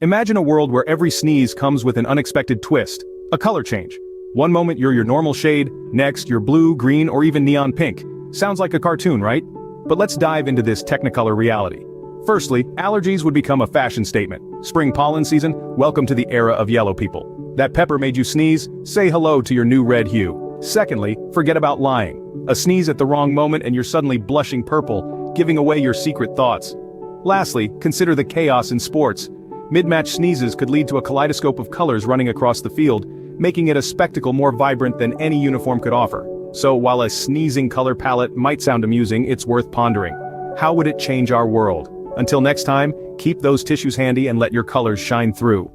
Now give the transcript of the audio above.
Imagine a world where every sneeze comes with an unexpected twist, a color change. One moment you're your normal shade, next you're blue, green, or even neon pink. Sounds like a cartoon, right? But let's dive into this Technicolor reality. Firstly, allergies would become a fashion statement. Spring pollen season, welcome to the era of yellow people. That pepper made you sneeze? Say hello to your new red hue. Secondly, forget about lying. A sneeze at the wrong moment and you're suddenly blushing purple, giving away your secret thoughts. Lastly, consider the chaos in sports. Mid-match sneezes could lead to a kaleidoscope of colors running across the field, making it a spectacle more vibrant than any uniform could offer. So while a sneezing color palette might sound amusing, it's worth pondering. How would it change our world? Until next time, keep those tissues handy and let your colors shine through.